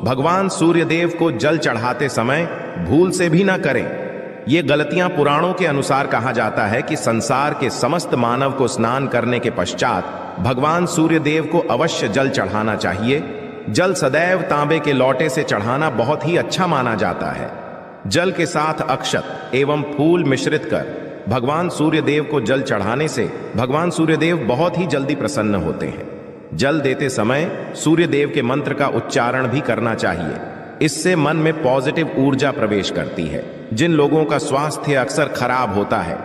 भगवान सूर्यदेव को जल चढ़ाते समय भूल से भी ना करें। ये गलतियां पुराणों के अनुसार कहा जाता है कि संसार के समस्त मानव को स्नान करने के पश्चात भगवान सूर्यदेव को अवश्य जल चढ़ाना चाहिए। जल सदैव तांबे के लोटे से चढ़ाना बहुत ही अच्छा माना जाता है। जल के साथ अक्षत एवं फूल मिश्रित कर भगवान सूर्यदेव को जल चढ़ाने से भगवान सूर्यदेव बहुत ही जल्दी प्रसन्न होते हैं। जल देते समय सूर्यदेव के मंत्र का उच्चारण भी करना चाहिए। इससे मन में पॉजिटिव ऊर्जा प्रवेश करती है। जिन लोगों का स्वास्थ्य अक्सर खराब होता है,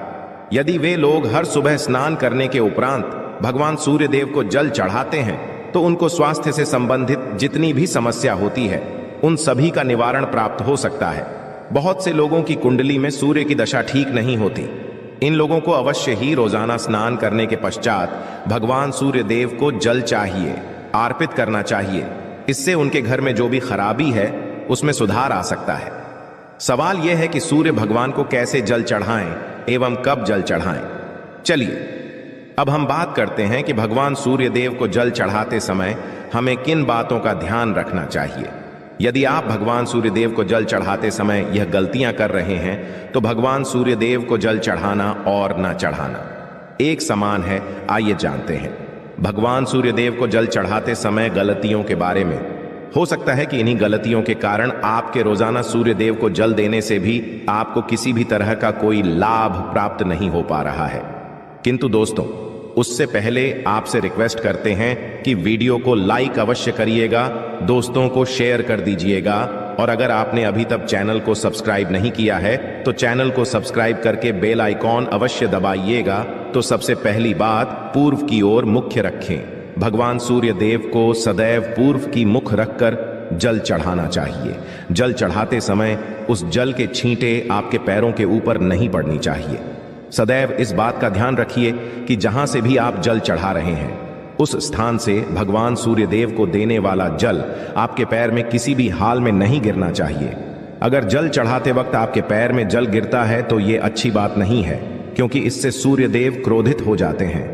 यदि वे लोग हर सुबह स्नान करने के उपरांत भगवान सूर्यदेव को जल चढ़ाते हैं तो उनको स्वास्थ्य से संबंधित जितनी भी समस्या होती है उन सभी का निवारण प्राप्त हो सकता है। बहुत से लोगों की कुंडली में सूर्य की दशा ठीक नहीं होती। इन लोगों को अवश्य ही रोजाना स्नान करने के पश्चात भगवान सूर्यदेव को जल चाहिए अर्पित करना चाहिए। इससे उनके घर में जो भी खराबी है उसमें सुधार आ सकता है। सवाल यह है कि सूर्य भगवान को कैसे जल चढ़ाएं एवं कब जल चढ़ाएं। चलिए अब हम बात करते हैं कि भगवान सूर्यदेव को जल चढ़ाते समय हमें किन बातों का ध्यान रखना चाहिए। यदि आप भगवान सूर्यदेव को जल चढ़ाते समय यह गलतियां कर रहे हैं तो भगवान सूर्यदेव को जल चढ़ाना और न चढ़ाना एक समान है। आइए जानते हैं भगवान सूर्यदेव को जल चढ़ाते समय गलतियों के बारे में। हो सकता है कि इन्हीं गलतियों के कारण आपके रोजाना सूर्यदेव को जल देने से भी आपको किसी भी तरह का कोई लाभ प्राप्त नहीं हो पा रहा है। किंतु दोस्तों, उससे पहले आपसे रिक्वेस्ट करते हैं कि वीडियो को लाइक अवश्य करिएगा, दोस्तों को शेयर कर दीजिएगा और अगर आपने अभी तक चैनल को सब्सक्राइब नहीं किया है तो चैनल को सब्सक्राइब करके बेल आइकॉन अवश्य दबाइएगा। तो सबसे पहली बात, पूर्व की ओर मुख्य रखें। भगवान सूर्यदेव को सदैव पूर्व की मुख रखकर जल चढ़ाना चाहिए। जल चढ़ाते समय उस जल के छींटे आपके पैरों के ऊपर नहीं पड़नी चाहिए। सदैव इस बात का ध्यान रखिए कि जहां से भी आप जल चढ़ा रहे हैं उस स्थान से भगवान सूर्यदेव को देने वाला जल आपके पैर में किसी भी हाल में नहीं गिरना चाहिए। अगर जल चढ़ाते वक्त आपके पैर में जल गिरता है तो ये अच्छी बात नहीं है, क्योंकि इससे सूर्यदेव क्रोधित हो जाते हैं।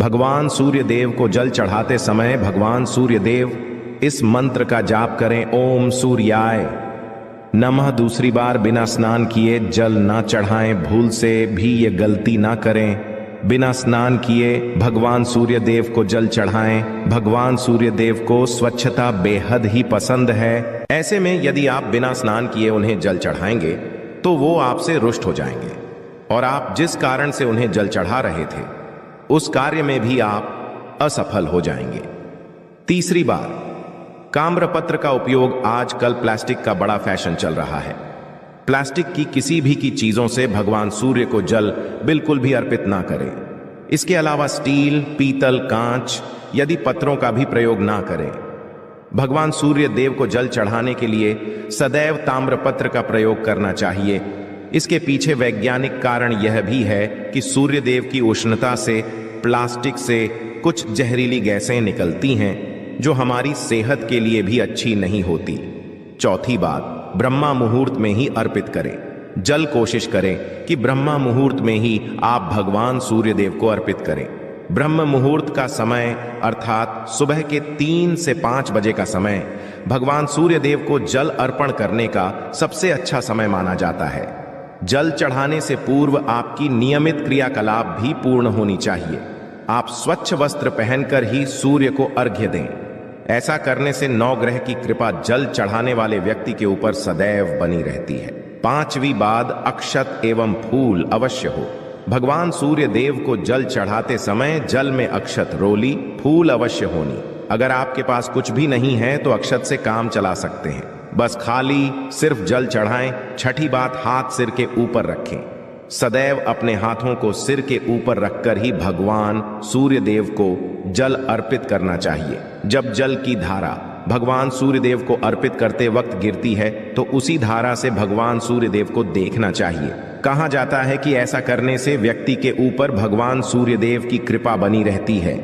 भगवान सूर्यदेव को जल चढ़ाते समय भगवान सूर्यदेव इस मंत्र का जाप करें, ओम सूर्याय नमः। दूसरी बार बिना स्नान किए जल ना चढ़ाएं। भूल से भी ये गलती ना करें। बिना स्नान किए भगवान सूर्यदेव को जल चढ़ाएं। भगवान सूर्यदेव को स्वच्छता बेहद ही पसंद है। ऐसे में यदि आप बिना स्नान किए उन्हें जल चढ़ाएंगे तो वो आपसे रुष्ट हो जाएंगे और आप जिस कारण से उन्हें जल चढ़ा रहे थे उस कार्य में भी आप असफल हो जाएंगे। तीसरी बार, ताम्रपत्र का उपयोग आजकल प्लास्टिक का बड़ा फैशन चल रहा है। प्लास्टिक की किसी भी की चीजों से भगवान सूर्य को जल बिल्कुल भी अर्पित ना करें। इसके अलावा स्टील, पीतल, कांच यदि पत्रों का भी प्रयोग ना करें। भगवान सूर्य देव को जल चढ़ाने के लिए सदैव ताम्रपत्र का प्रयोग करना चाहिए। इसके पीछे वैज्ञानिक कारण यह भी है कि सूर्य देव की उष्णता से प्लास्टिक से कुछ जहरीली गैसें निकलती हैं जो हमारी सेहत के लिए भी अच्छी नहीं होती। चौथी बात, ब्रह्मा मुहूर्त में ही अर्पित करें जल। कोशिश करें कि ब्रह्मा मुहूर्त में ही आप भगवान सूर्यदेव को अर्पित करें। ब्रह्म मुहूर्त का समय अर्थात सुबह के 3 से 5 बजे का समय भगवान सूर्यदेव को जल अर्पण करने का सबसे अच्छा समय माना जाता है। जल चढ़ाने से पूर्व आपकी नियमित क्रियाकलाप भी पूर्ण होनी चाहिए। आप स्वच्छ वस्त्र पहनकर ही सूर्य को अर्घ्य दें। ऐसा करने से नवग्रह की कृपा जल चढ़ाने वाले व्यक्ति के ऊपर सदैव बनी रहती है। पांचवी बात, अक्षत एवं फूल अवश्य हो। भगवान सूर्य देव को जल चढ़ाते समय जल में अक्षत, रोली, फूल अवश्य होनी। अगर आपके पास कुछ भी नहीं है तो अक्षत से काम चला सकते हैं। बस खाली सिर्फ जल चढ़ाएं। छठी बात, हाथ सिर के ऊपर रखें। सदैव अपने हाथों को सिर के ऊपर रखकर ही भगवान सूर्यदेव को जल अर्पित करना चाहिए। जब जल की धारा भगवान सूर्यदेव को अर्पित करते वक्त गिरती है तो उसी धारा से भगवान सूर्यदेव को देखना चाहिए। कहा जाता है कि ऐसा करने से व्यक्ति के ऊपर भगवान सूर्यदेव की कृपा बनी रहती है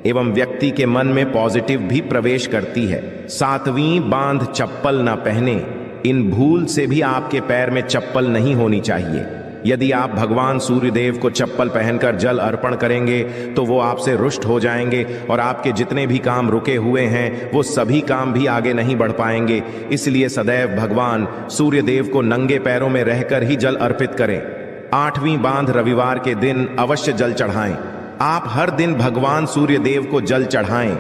एवं व्यक्ति के मन में पॉजिटिव भी प्रवेश करती है। सातवीं बात, चप्पल ना पहने। इन भूल से भी आपके पैर में चप्पल नहीं होनी चाहिए। यदि आप भगवान सूर्यदेव को चप्पल पहनकर जल अर्पण करेंगे तो वो आपसे रुष्ट हो जाएंगे और आपके जितने भी काम रुके हुए हैं वो सभी काम भी आगे नहीं बढ़ पाएंगे। इसलिए सदैव भगवान सूर्यदेव को नंगे पैरों में रहकर ही जल अर्पित करें। 8वीं बांध रविवार के दिन अवश्य जल चढ़ाएं। आप हर दिन भगवान सूर्यदेव को जल चढ़ाएं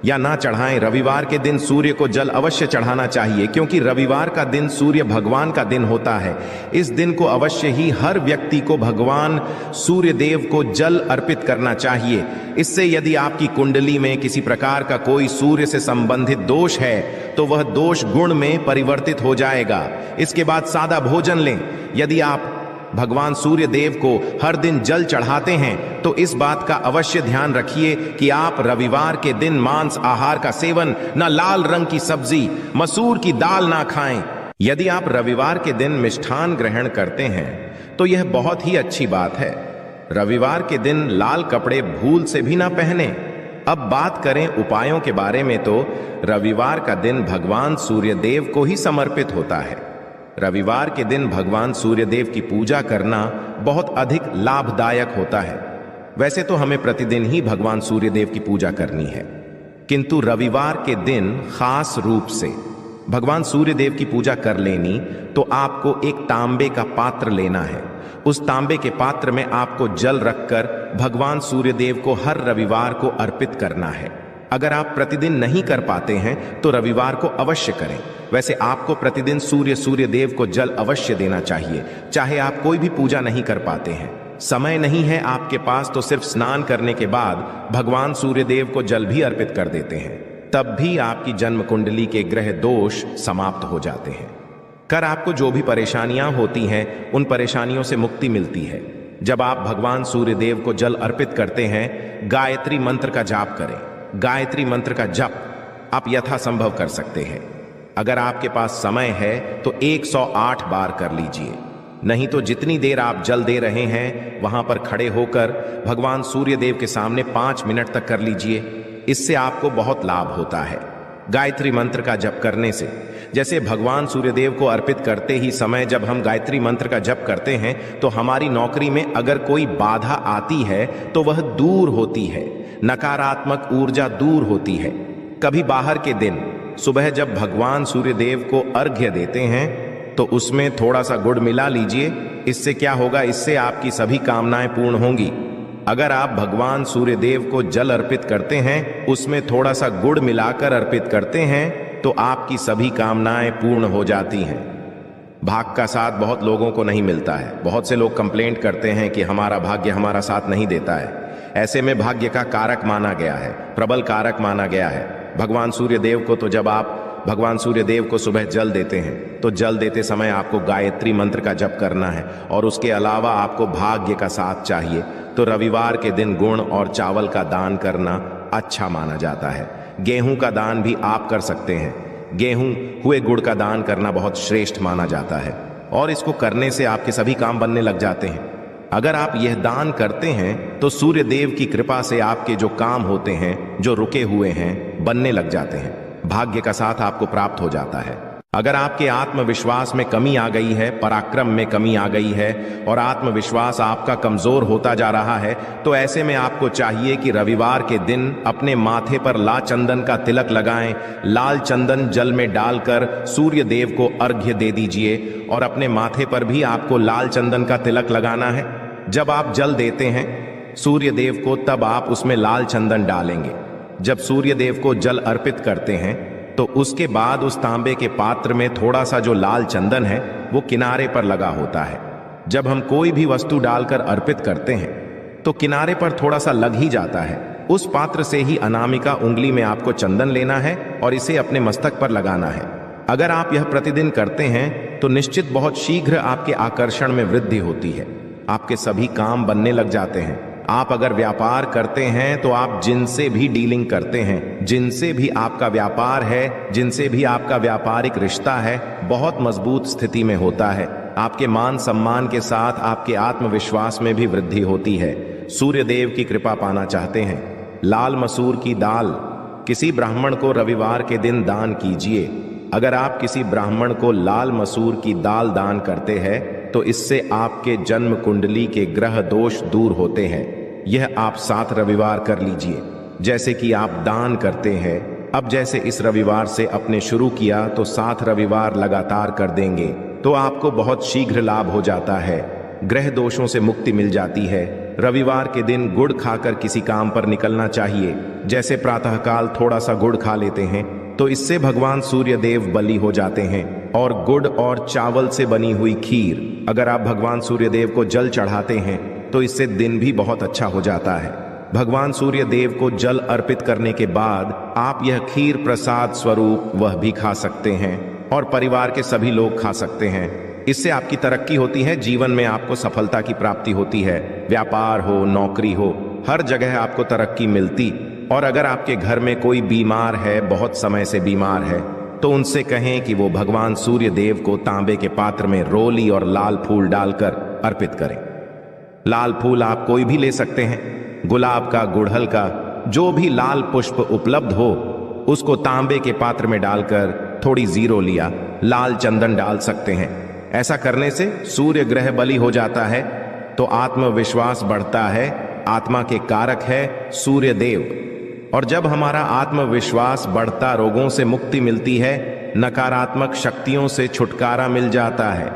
या ना चढ़ाएं, रविवार के दिन सूर्य को जल अवश्य चढ़ाना चाहिए, क्योंकि रविवार का दिन सूर्य भगवान का दिन होता है। इस दिन को अवश्य ही हर व्यक्ति को भगवान सूर्यदेव को जल अर्पित करना चाहिए। इससे यदि आपकी कुंडली में किसी प्रकार का कोई सूर्य से संबंधित दोष है तो वह दोष गुण में परिवर्तित हो जाएगा। इसके बाद सादा भोजन लें। यदि आप भगवान सूर्य देव को हर दिन जल चढ़ाते हैं तो इस बात का अवश्य ध्यान रखिए कि आप रविवार के दिन मांस आहार का सेवन, न लाल रंग की सब्जी, मसूर की दाल ना खाएं। यदि आप रविवार के दिन मिष्ठान ग्रहण करते हैं तो यह बहुत ही अच्छी बात है। रविवार के दिन लाल कपड़े भूल से भी ना पहने। अब बात करें उपायों के बारे में, तो रविवार का दिन भगवान सूर्यदेव को ही समर्पित होता है। रविवार के दिन भगवान सूर्यदेव की पूजा करना बहुत अधिक लाभदायक होता है। वैसे तो हमें प्रतिदिन ही भगवान सूर्यदेव की पूजा करनी है, किंतु रविवार के दिन खास रूप से भगवान सूर्यदेव की पूजा कर लेनी तो आपको एक तांबे का पात्र लेना है। उस तांबे के पात्र में आपको जल रखकर भगवान सूर्यदेव को हर रविवार को अर्पित करना है। अगर आप प्रतिदिन नहीं कर पाते हैं तो रविवार को अवश्य करें। वैसे आपको प्रतिदिन सूर्यदेव को जल अवश्य देना चाहिए, चाहे आप कोई भी पूजा नहीं कर पाते हैं, समय नहीं है आपके पास, तो सिर्फ स्नान करने के बाद भगवान सूर्यदेव को जल भी अर्पित कर देते हैं। तब भी आपकी जन्म कुंडली के ग्रह दोष समाप्त हो जाते हैं। कर आपको जो भी परेशानियां होती हैं उन परेशानियों से मुक्ति मिलती है। जब आप भगवान सूर्यदेव को जल अर्पित करते हैं, गायत्री मंत्र का जाप करें। गायत्री मंत्र का जप आप यथासंभव कर सकते हैं। अगर आपके पास समय है तो 108 बार कर लीजिए, नहीं तो जितनी देर आप जल दे रहे हैं वहां पर खड़े होकर भगवान सूर्यदेव के सामने 5 मिनट तक कर लीजिए। इससे आपको बहुत लाभ होता है। गायत्री मंत्र का जप करने से, जैसे भगवान सूर्यदेव को अर्पित करते ही समय जब हम गायत्री मंत्र का जप करते हैं तो हमारी नौकरी में अगर कोई बाधा आती है तो वह दूर होती है, नकारात्मक ऊर्जा दूर होती है। कभी बाहर के दिन सुबह जब भगवान सूर्यदेव को अर्घ्य देते हैं तो उसमें थोड़ा सा गुड़ मिला लीजिए। इससे क्या होगा, इससे आपकी सभी कामनाएं पूर्ण होंगी। अगर आप भगवान सूर्यदेव को जल अर्पित करते हैं, उसमें थोड़ा सा गुड़ मिलाकर अर्पित करते हैं तो आपकी सभी कामनाएं पूर्ण हो जाती हैं। भाग्य का साथ बहुत लोगों को नहीं मिलता है। बहुत से लोग कंप्लेंट करते हैं कि हमारा भाग्य हमारा साथ नहीं देता है। ऐसे में भाग्य का कारक माना गया है, प्रबल कारक माना गया है भगवान सूर्यदेव को। तो जब आप भगवान सूर्यदेव को सुबह जल देते हैं तो जल देते समय आपको गायत्री मंत्र का जप करना है और उसके अलावा आपको भाग्य का साथ चाहिए। तो रविवार के दिन गुण और चावल का दान करना अच्छा माना जाता है। गेहूं का दान भी आप कर सकते हैं। गेहूं हुए गुड़ का दान करना बहुत श्रेष्ठ माना जाता है और इसको करने से आपके सभी काम बनने लग जाते हैं। अगर आप यह दान करते हैं तो सूर्यदेव की कृपा से आपके जो काम होते हैं, जो रुके हुए हैं, बनने लग जाते हैं। भाग्य का साथ आपको प्राप्त हो जाता है। अगर आपके आत्मविश्वास में कमी आ गई है, पराक्रम में कमी आ गई है और आत्मविश्वास आपका कमजोर होता जा रहा है, तो ऐसे में आपको चाहिए कि रविवार के दिन अपने माथे पर लाल चंदन का तिलक लगाएं। लाल चंदन जल में डालकर सूर्यदेव को अर्घ्य दे दीजिए और अपने माथे पर भी आपको लाल चंदन का तिलक लगाना है। जब आप जल देते हैं सूर्यदेव को, तब आप उसमें लाल चंदन डालेंगे। जब सूर्यदेव को जल अर्पित करते हैं तो उसके बाद उस तांबे के पात्र में थोड़ा सा जो लाल चंदन है वो किनारे पर लगा होता है। जब हम कोई भी वस्तु डालकर अर्पित करते हैं तो किनारे पर थोड़ा सा लग ही जाता है। उस पात्र से ही अनामिका उंगली में आपको चंदन लेना है और इसे अपने मस्तक पर लगाना है। अगर आप यह प्रतिदिन करते हैं तो निश्चित बहुत शीघ्र आपके आकर्षण में वृद्धि होती है। आपके सभी काम बनने लग जाते हैं। आप अगर व्यापार करते हैं तो आप जिनसे भी डीलिंग करते हैं, जिनसे भी आपका व्यापार है, जिनसे भी आपका व्यापारिक रिश्ता है, बहुत मजबूत स्थिति में होता है। आपके मान सम्मान के साथ आपके आत्मविश्वास में भी वृद्धि होती है। सूर्यदेव की कृपा पाना चाहते हैं, लाल मसूर की दाल किसी ब्राह्मण को रविवार के दिन दान कीजिए। अगर आप किसी ब्राह्मण को लाल मसूर की दाल दान करते हैं तो इससे आपके जन्म कुंडली के ग्रह दोष दूर होते हैं। यह आप 7 रविवार कर लीजिए, जैसे कि आप दान करते हैं। अब जैसे इस रविवार से अपने शुरू किया तो 7 रविवार लगातार कर देंगे तो आपको बहुत शीघ्र लाभ हो जाता है। ग्रह दोषों से मुक्ति मिल जाती है। रविवार के दिन गुड़ खाकर किसी काम पर निकलना चाहिए। जैसे प्रातःकाल थोड़ा सा गुड़ खा लेते हैं तो इससे भगवान सूर्य देव बलि हो जाते हैं। और गुड़ और चावल से बनी हुई खीर अगर आप भगवान सूर्य देव को जल चढ़ाते हैं तो इससे दिन भी बहुत अच्छा हो जाता है। भगवान सूर्य देव को जल अर्पित करने के बाद आप यह खीर प्रसाद स्वरूप वह भी खा सकते हैं और परिवार के सभी लोग खा सकते हैं। इससे आपकी तरक्की होती है, जीवन में आपको सफलता की प्राप्ति होती है। व्यापार हो, नौकरी हो, हर जगह आपको तरक्की मिलती। और अगर आपके घर में कोई बीमार है, बहुत समय से बीमार है, तो उनसे कहें कि वो भगवान सूर्य देव को तांबे के पात्र में रोली और लाल फूल डालकर अर्पित करें। लाल फूल आप कोई भी ले सकते हैं, गुलाब का, गुड़हल का, जो भी लाल पुष्प उपलब्ध हो उसको तांबे के पात्र में डालकर थोड़ी जीरो लिया लाल चंदन डाल सकते हैं। ऐसा करने से सूर्य ग्रह बलि हो जाता है तो आत्मविश्वास बढ़ता है। आत्मा के कारक है सूर्य देव, और जब हमारा आत्मविश्वास बढ़ता रोगों से मुक्ति मिलती है, नकारात्मक शक्तियों से छुटकारा मिल जाता है,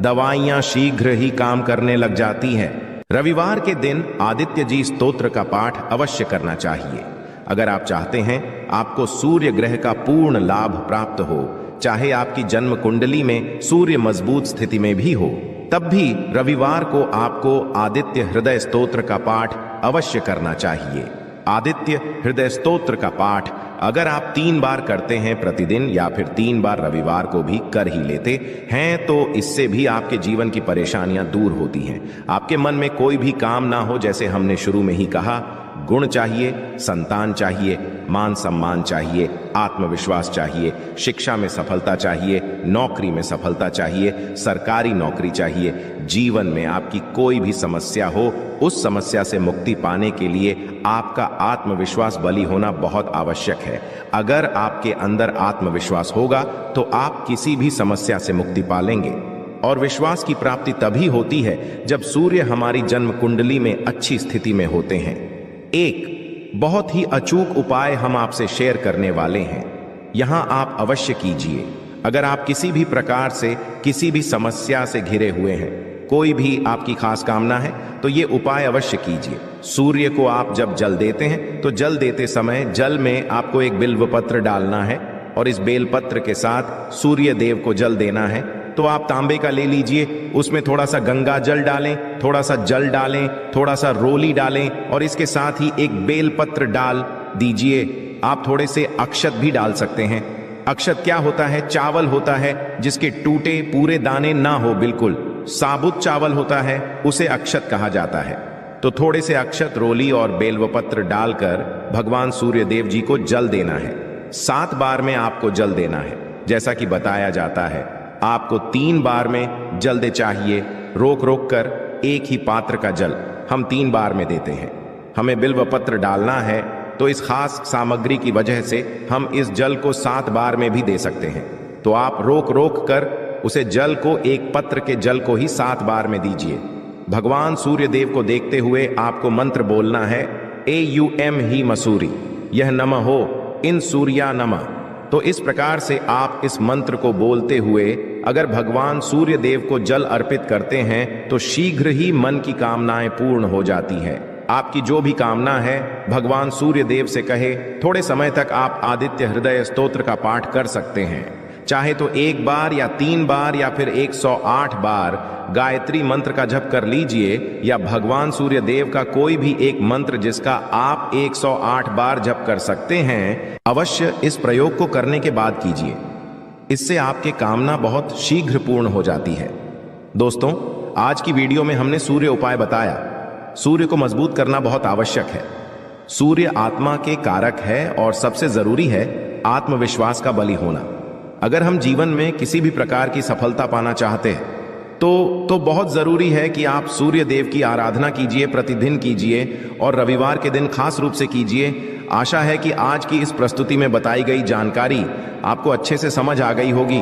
दवाइयां शीघ्र ही काम करने लग जाती हैं। रविवार के दिन आदित्य जी स्तोत्र का पाठ अवश्य करना चाहिए। अगर आप चाहते हैं आपको सूर्य ग्रह का पूर्ण लाभ प्राप्त हो, चाहे आपकी जन्म कुंडली में सूर्य मजबूत स्थिति में भी हो, तब भी रविवार को आपको आदित्य हृदय स्तोत्र का पाठ अवश्य करना चाहिए। आदित्य हृदय स्तोत्र का पाठ अगर आप 3 बार करते हैं प्रतिदिन या फिर 3 बार रविवार को भी कर ही लेते हैं तो इससे भी आपके जीवन की परेशानियां दूर होती हैं। आपके मन में कोई भी काम ना हो, जैसे हमने शुरू में ही कहा, गुण चाहिए, संतान चाहिए, मान सम्मान चाहिए, आत्मविश्वास चाहिए, शिक्षा में सफलता चाहिए, नौकरी में सफलता चाहिए, सरकारी नौकरी चाहिए। जीवन में आपकी कोई भी समस्या हो, उस समस्या से मुक्ति पाने के लिए आपका आत्मविश्वास बली होना बहुत आवश्यक है। अगर आपके अंदर आत्मविश्वास होगा तो आप किसी भी समस्या से मुक्ति पालेंगे। और विश्वास की प्राप्ति तभी होती है जब सूर्य हमारी जन्म कुंडली में अच्छी स्थिति में होते हैं। एक बहुत ही अचूक उपाय हम आपसे शेयर करने वाले हैं, यहां आप अवश्य कीजिए। अगर आप किसी भी प्रकार से किसी भी समस्या से घिरे हुए हैं, कोई भी आपकी खास कामना है, तो ये उपाय अवश्य कीजिए। सूर्य को आप जब जल देते हैं तो जल देते समय जल में आपको एक बिल्व पत्र डालना है और इस बेलपत्र के साथ सूर्य देव को जल देना है। तो आप तांबे का ले लीजिए, उसमें थोड़ा सा गंगा जल डालें, थोड़ा सा जल डालें, थोड़ा सा रोली डालें और इसके साथ ही एक बेलपत्र डाल दीजिए। आप थोड़े से अक्षत भी डाल सकते हैं। अक्षत क्या होता है? चावल होता है जिसके टूटे पूरे दाने ना हो, बिल्कुल साबुत चावल होता है, उसे अक्षत कहा जाता है। तो थोड़े से अक्षत, रोली और बेलवपत्र डालकर भगवान सूर्य देव जी को जल देना है। 7 बार में आपको जल देना है। जैसा कि बताया जाता है, आपको 3 बार में जल चाहिए। रोक रोक कर एक ही पात्र का जल हम 3 बार में देते हैं। हमें बिल्वपत्र डालना है तो इस खास सामग्री की वजह से हम इस जल को 7 बार में भी दे सकते हैं। तो आप रोक रोक कर उसे जल को, एक पत्र के जल को ही 7 बार में दीजिए। भगवान सूर्य देव को देखते हुए आपको मंत्र बोलना है, AUM ही मसूरी, यह नमः हो इन सूर्या नमः। तो इस प्रकार से आप इस मंत्र को बोलते हुए अगर भगवान सूर्य देव को जल अर्पित करते हैं तो शीघ्र ही मन की कामनाएं पूर्ण हो जाती हैं। आपकी जो भी कामना है भगवान सूर्य देव से कहे। थोड़े समय तक आप आदित्य हृदय स्तोत्र का पाठ कर सकते हैं, चाहे तो 1 बार या 3 बार या फिर 108 बार गायत्री मंत्र का जप कर लीजिए, या भगवान सूर्य देव का कोई भी एक मंत्र जिसका आप 108 बार जप कर सकते हैं। अवश्य इस प्रयोग को करने के बाद कीजिए, इससे आपके कामना बहुत शीघ्र पूर्ण हो जाती है। दोस्तों, आज की वीडियो में हमने सूर्य उपाय बताया। सूर्य को मजबूत करना बहुत आवश्यक है। सूर्य आत्मा के कारक है और सबसे जरूरी है आत्मविश्वास का बलि होना। अगर हम जीवन में किसी भी प्रकार की सफलता पाना चाहते हैं तो बहुत जरूरी है कि आप सूर्य देव की आराधना कीजिए, प्रतिदिन कीजिए और रविवार के दिन खास रूप से कीजिए। आशा है कि आज की इस प्रस्तुति में बताई गई जानकारी आपको अच्छे से समझ आ गई होगी।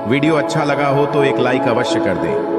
वीडियो अच्छा लगा हो तो एक लाइक अवश्य कर दें।